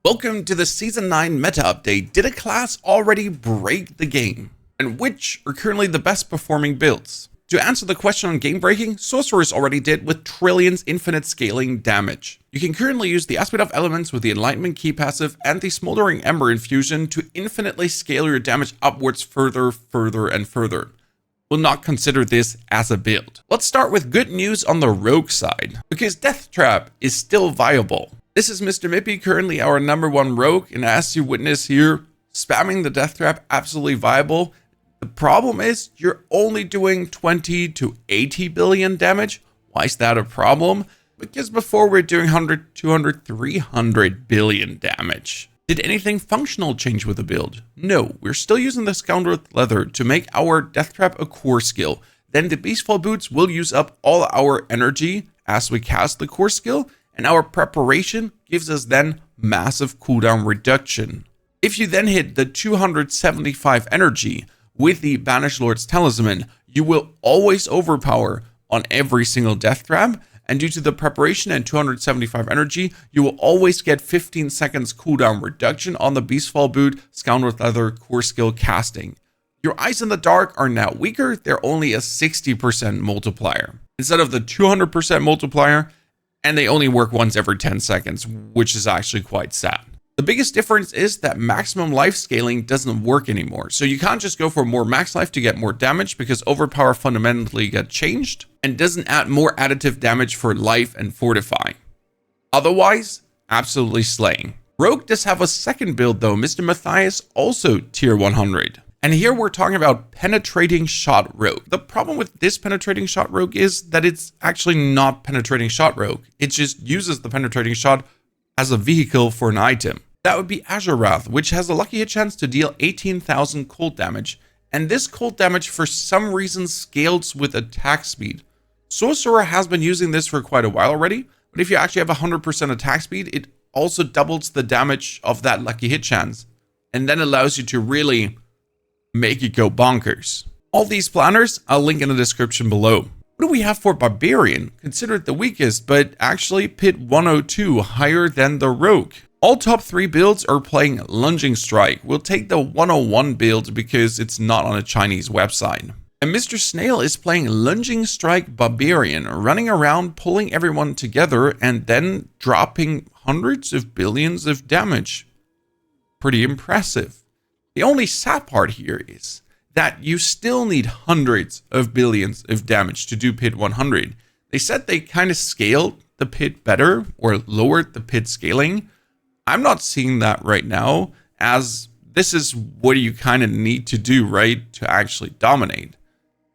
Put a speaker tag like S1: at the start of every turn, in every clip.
S1: Welcome to the Season 9 meta update. Did a class already break the game? And which are currently the best performing builds? To answer the question on game breaking, Sorcerers already did with Trillions infinite scaling damage. You can currently use the Aspect of Elements with the Enlightenment key passive and the Smoldering Ember infusion to infinitely scale your damage upwards further and further. We'll not consider this as a build. Let's start with good news on the Rogue side, because Deathtrap is still viable. This is Mr. Mippy, currently our #1 Rogue, and as you witness here, spamming the Deathtrap absolutely viable. The problem is you're only doing 20 to 80 billion damage. Why is that a problem? Because before we're doing 100, 200, 300 billion damage. Did anything functional change with the build? No, we're still using the Scoundrel Leather to make our Deathtrap a core skill. Then the Beastfall Boots will use up all our energy as we cast the core skill, and our preparation gives us then massive cooldown reduction. If you then hit the 275 energy with the Banished Lord's Talisman, you will always overpower on every single Deathtrap, and due to the preparation and 275 energy, you will always get 15 seconds cooldown reduction on the Beastfall Boot Scoundrel Leather core skill casting. Your Eyes in the Dark are now weaker, they're only a 60% multiplier instead of the 200% multiplier, and they only work once every 10 seconds, which is actually quite sad. The biggest difference is that maximum life scaling doesn't work anymore. So you can't just go for more max life to get more damage because overpower fundamentally got changed and doesn't add more additive damage for life and fortify. Otherwise, absolutely slaying. Rogue does have a second build though, Mr. Matthias, also tier 100. And here we're talking about Penetrating Shot Rogue. The problem with this Penetrating Shot Rogue is that it's actually not Penetrating Shot Rogue. It just uses the Penetrating Shot as a vehicle for an item. That would be Azure Wrath, which has a lucky hit chance to deal 18,000 cold damage. And this cold damage for some reason scales with attack speed. Sorcerer has been using this for quite a while already, but if you actually have 100% attack speed, it also doubles the damage of that lucky hit chance, and then allows you to really make it go bonkers. All these planners I'll link in the description below. What do we have for Barbarian? Considered the weakest, but actually pit 102 higher than the Rogue. All top 3 builds are playing Lunging Strike. We'll take the 101 build because it's not on a Chinese website. And Mr. Snail is playing Lunging Strike Barbarian, running around pulling everyone together and then dropping hundreds of billions of damage. Pretty impressive. The only sad part here is that you still need hundreds of billions of damage to do pit 100. They said they kind of scaled the pit better or lowered the pit scaling. I'm not seeing that right now, as this is what you kind of need to do, right, to actually dominate.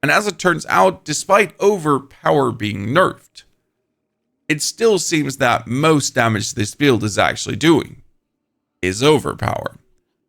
S1: And as it turns out, despite overpower being nerfed, it still seems that most damage this build is actually doing is overpower.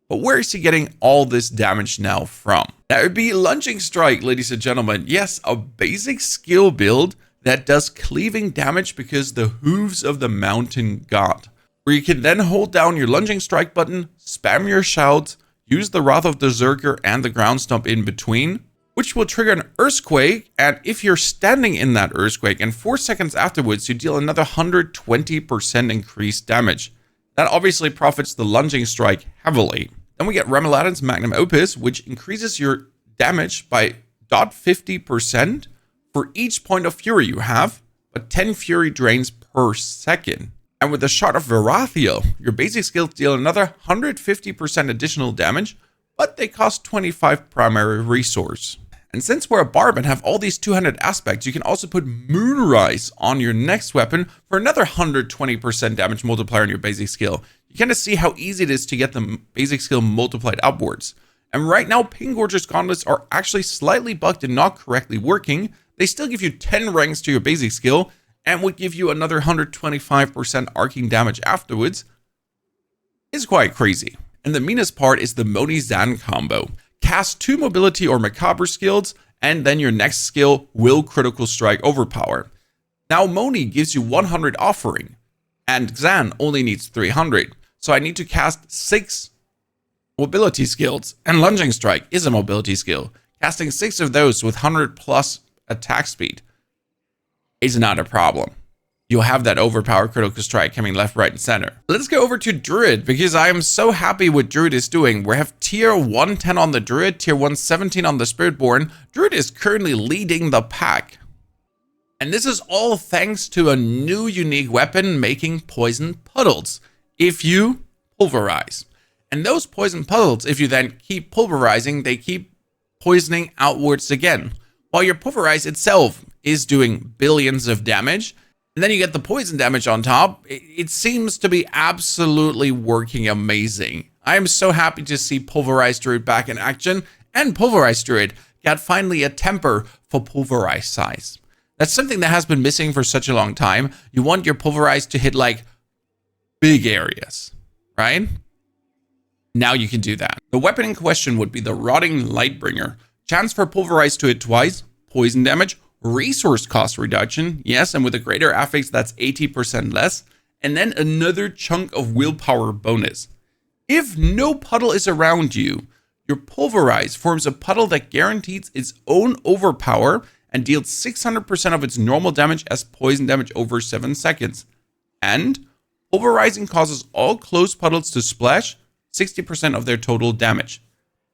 S1: But where is he getting all this damage now from? That would be Lunging Strike, ladies and gentlemen. Yes, a basic skill build that does cleaving damage because the hooves of the mountain god. Where you can then hold down your Lunging Strike button, spam your shout, use the Wrath of the Berserker and the Ground Stomp in between, which will trigger an Earthquake, and if you're standing in that Earthquake and 4 seconds afterwards you deal another 120% increased damage. That obviously profits the Lunging Strike heavily. Then we get Remeladen's Magnum Opus, which increases your damage by 0.50% for each point of fury you have, but 10 fury drains per second. And with the Shot of Verathiel, your basic skills deal another 150% additional damage, but they cost 25 primary resource. And since we're a barb and have all these 200 aspects, you can also put Moonrise on your next weapon for another 120% damage multiplier on your basic skill. You kind of see how easy it is to get the basic skill multiplied upwards. And right now, Paingorger's Gauntlets are actually slightly bugged and not correctly working. They still give you 10 ranks to your basic skill and would give you another 125% arcing damage afterwards. It's quite crazy. And the meanest part is the Moni Zan combo. Cast 2 mobility or macabre skills, and then your next skill will critical strike overpower. Now Moni gives you 100 offering, and Xan only needs 300. So I need to cast 6 mobility skills, and Lunging Strike is a mobility skill. Casting 6 of those with 100 plus attack speed is not a problem. you'll have that overpower critical strike coming left, right, and center. Let's go over to Druid, because I am so happy what Druid is doing. We have tier 110 on the Druid, tier 117 on the Spiritborn. Druid is currently leading the pack. And this is all thanks to a new unique weapon making poison puddles if you pulverize. And those poison puddles, if you then keep pulverizing, they keep poisoning outwards again. While your pulverize itself is doing billions of damage, and then you get the poison damage on top, it seems to be absolutely working amazing. I am so happy to see Pulverized Druid back in action, and Pulverized Druid got finally a temper for pulverized size. That's something that has been missing for such a long time. You want your pulverized to hit like big areas, right? Now you can do that. The weapon in question would be the Rotting Lightbringer. Chance for pulverized to hit twice, poison damage, resource cost reduction, yes, and with a greater affix that's 80% less, and then another chunk of willpower bonus. If no puddle is around you, your pulverize forms a puddle that guarantees its own overpower and deals 600% of its normal damage as poison damage over 7 seconds. And pulverizing causes all close puddles to splash 60% of their total damage.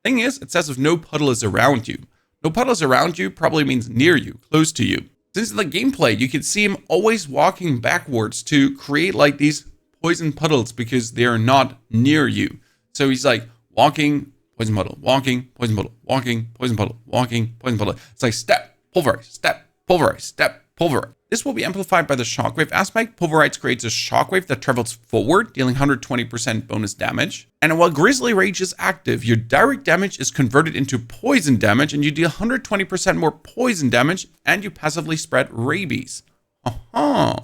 S1: Thing is, it says if no puddle is around you. No puddles around you probably means near you, close to you. Since in the gameplay, you can see him always walking backwards to create like these poison puddles because they're not near you. So he's like walking, poison puddle, walking, poison puddle, walking, poison puddle, walking, poison puddle. It's like step, pulverize, step, pulverize, step, pulverize. This will be amplified by the shockwave aspect. Pulverize creates a shockwave that travels forward, dealing 120% bonus damage. And while Grizzly Rage is active, your direct damage is converted into poison damage, and you deal 120% more poison damage, and you passively spread rabies. I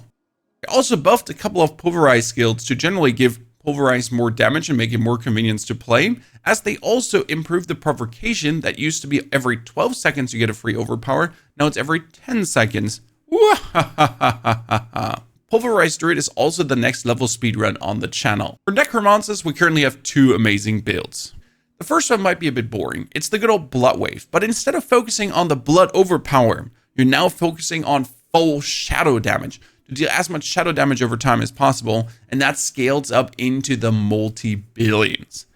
S1: also buffed a couple of Pulverize skills to generally give Pulverize more damage and make it more convenient to play, as they also improve the provocation that used to be every 12 seconds you get a free overpower. Now it's every 10 seconds. Pulverized Druid is also the next level speedrun on the channel. For Necromancers, we currently have two amazing builds. The first one might be a bit boring. It's the good old Blood Wave, but instead of focusing on the blood overpower, you're now focusing on full shadow damage to deal as much shadow damage over time as possible, and that scales up into the multi-billions.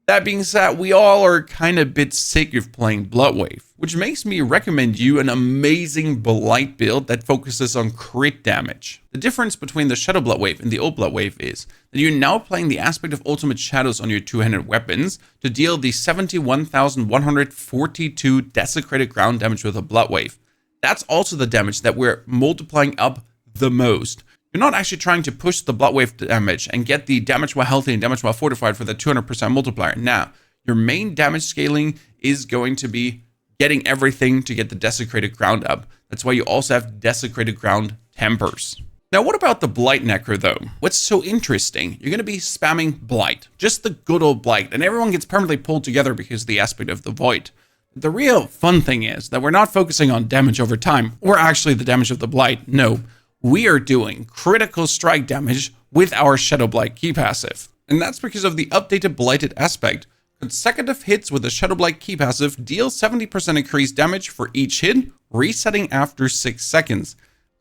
S1: That being said, we all are kind of a bit sick of playing Blood Wave, which makes me recommend you an amazing Blight build that focuses on crit damage. The difference between the Shadow Blood Wave and the old Blood Wave is that you're now playing the aspect of Ultimate Shadows on your two-handed weapons to deal the 71,142 desecrated ground damage with a Blood Wave. That's also the damage that we're multiplying up the most. You're not actually trying to push the Blood Wave damage and get the damage while healthy and damage while fortified for the 200% multiplier. Now, your main damage scaling is going to be getting everything to get the desecrated ground up. That's why you also have desecrated ground tempers. Now, what about the Blight Necro though? What's so interesting? You're going to be spamming Blight, just the good old Blight, and everyone gets permanently pulled together because of the aspect of the Void. The real fun thing is that we're not focusing on damage over time, or actually the damage of the Blight. No. We are doing critical strike damage with our Shadowblight key passive. And that's because of the updated Blighted aspect. Consecutive hits with the Shadowblight key passive deal 70% increased damage for each hit, resetting after 6 seconds.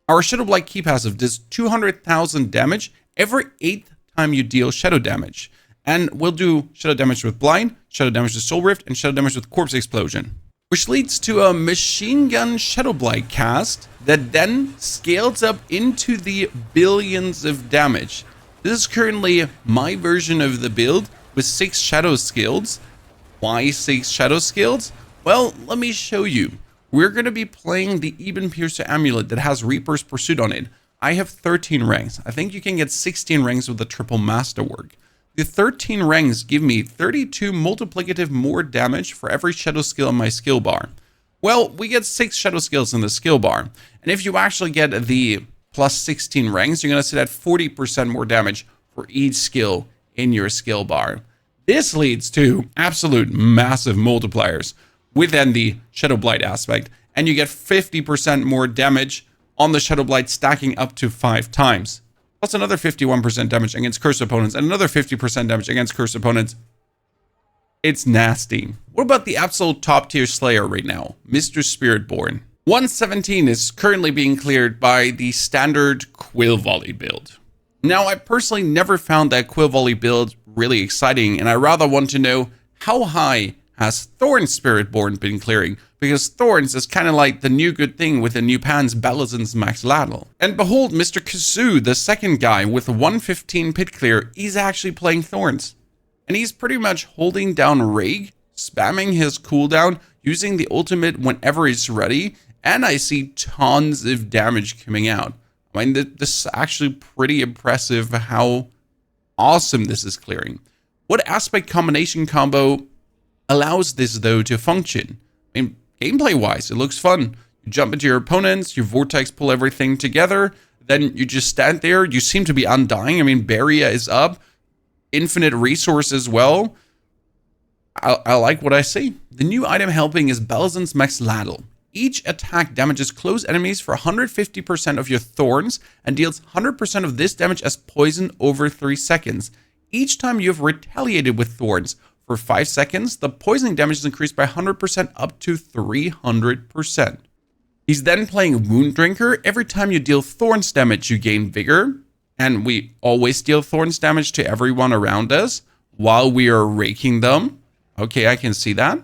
S1: Our Shadowblight key passive does 200,000 damage every 8th time you deal shadow damage. And we'll do shadow damage with Blind, shadow damage with Soul Rift, and shadow damage with Corpse Explosion. Which leads to a machine gun Shadowblight cast that then scales up into the billions of damage. This is currently my version of the build with 6 shadow skills. Why 6 shadow skills? Well, let me show you. We're going to be playing the Eben Piercer Amulet that has Reaper's Pursuit on it. I have 13 ranks. I think you can get 16 ranks with the triple masterwork. The 13 ranks give me 32 multiplicative more damage for every shadow skill in my skill bar. Well, we get 6 shadow skills in the skill bar. And if you actually get the plus 16 ranks, you're going to sit at 40% more damage for each skill in your skill bar. This leads to absolute massive multipliers within the Shadowblight aspect. And you get 50% more damage on the Shadowblight stacking up to 5 times. Plus another 51% damage against cursed opponents and another 50% damage against cursed opponents. It's nasty. What about the absolute top tier Slayer right now, Mr. Spiritborn? 117 is currently being cleared by the standard Quill Volley build. Now, I personally never found that Quill Volley build really exciting, and I rather want to know how high has Thorns Spiritborn been clearing, because Thorns is kind of like the new good thing with the new Pan's Belazon's Max Ladle. And behold, Mr. Kazoo, the second guy with 115 pit clear, he's actually playing Thorns. And he's pretty much holding down Rogue, spamming his cooldown, using the ultimate whenever he's ready, and I see tons of damage coming out. I mean, this is actually pretty impressive how awesome this is clearing. What aspect combination combo allows this, though, to function? I mean, gameplay-wise, it looks fun. You jump into your opponents, you vortex pull everything together, then you just stand there. You seem to be undying. I mean, Barrier is up, infinite resource as well. I like what I see. The new item helping is Belazon's Max Ladle. Each attack damages close enemies for 150% of your thorns and deals 100% of this damage as poison over 3 seconds. Each time you have retaliated with thorns for 5 seconds, the poisoning damage is increased by 100% up to 300%. He's then playing Wound Drinker. Every time you deal thorns damage, you gain vigor. And we always deal thorns damage to everyone around us while we are raking them. Okay, I can see that.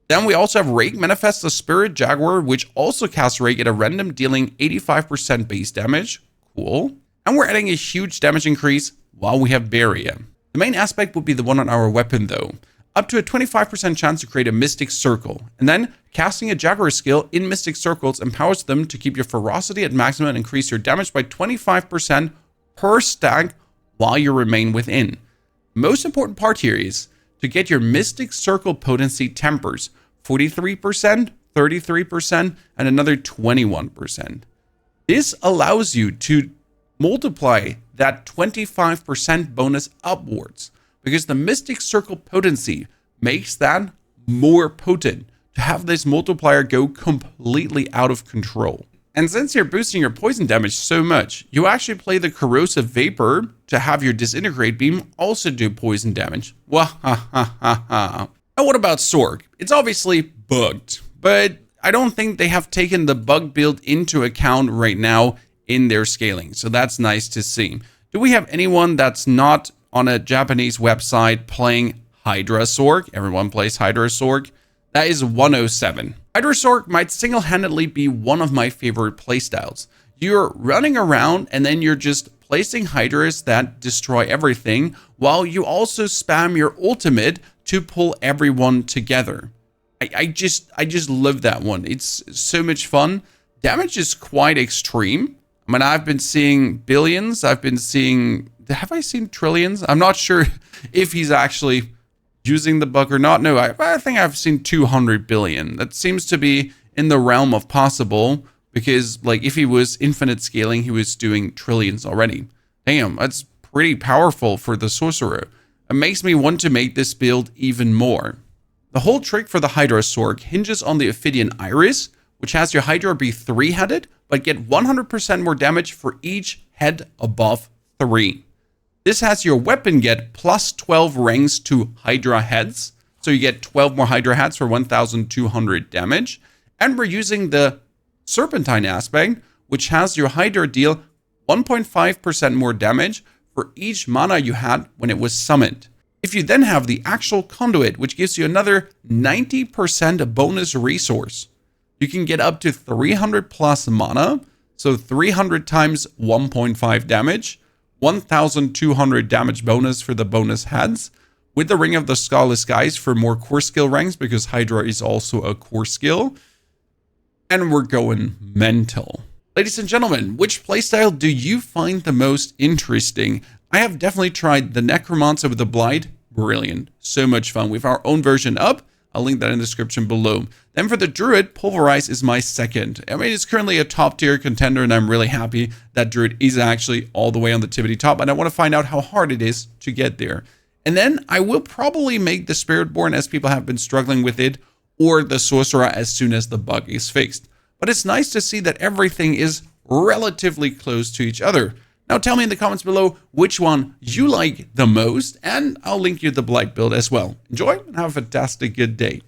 S1: Then we also have Rake Manifest the Spirit Jaguar, which also casts Rake at a random, dealing 85% base damage. Cool. And we're adding a huge damage increase while we have Barrier. The main aspect would be the one on our weapon, though. Up to a 25% chance to create a Mystic Circle. And then, casting a Jaguar skill in Mystic Circles empowers them to keep your ferocity at maximum and increase your damage by 25% per stack while you remain within. Most important part here is to get your Mystic Circle potency tempers. 43%, 33%, and another 21%. This allows you to multiply that 25% bonus upwards, because the Mystic Circle potency makes that more potent to have this multiplier go completely out of control. And since you're boosting your poison damage so much, you actually play the Corrosive Vapor to have your Disintegrate Beam also do poison damage. Wahahaha. Now what about Sorc? It's obviously bugged, but I don't think they have taken the bug build into account right now in their scaling, so that's nice to see. Do we have anyone that's not on a Japanese website playing Hydra Sorc? Everyone plays Hydra Sorc. That is 107. Hydra Sorc might single-handedly be one of my favorite playstyles. You're running around and then you're just placing Hydras that destroy everything, while you also spam your ultimate to pull everyone together. I just love that one. It's so much fun. Damage is quite extreme. I mean, I've been seeing billions. I've been seeing... Have I seen trillions? I'm not sure if he's actually using the bug or not. No, I think I've seen 200 billion. That seems to be in the realm of possible, because like if he was infinite scaling, he was doing trillions already. Damn, that's pretty powerful for the sorcerer. It makes me want to make this build even more. The whole trick for the Hydra Sorc hinges on the Ophidian Iris, which has your Hydra be 3-headed, but get 100% more damage for each head above 3. This has your weapon get plus 12 ranks to Hydra heads, so you get 12 more Hydra heads for 1,200 damage. And we're using the Serpentine aspect, which has your Hydra deal 1.5% more damage for each mana you had when it was summoned. If you then have the actual Conduit, which gives you another 90% bonus resource, you can get up to 300 plus mana, so 300 times 1.5 damage, 1,200 damage bonus for the bonus heads, with the Ring of the Scarlet Skies for more core skill ranks, because Hydra is also a core skill. And we're going mental. Ladies and gentlemen, which playstyle do you find the most interesting? I have definitely tried the Necromancer with the Blight. Brilliant. So much fun. We have our own version up. I'll link that in the description below. Then for the Druid, Pulverize is my second. I mean, it's currently a top tier contender, and I'm really happy that Druid is actually all the way on the tippity top, and I want to find out how hard it is to get there. And then I will probably make the Spiritborn, as people have been struggling with it, or the Sorcerer as soon as the bug is fixed. But it's nice to see that everything is relatively close to each other. Now tell me in the comments below which one you like the most, and I'll link you the Blight build as well. Enjoy and have a fantastic good day.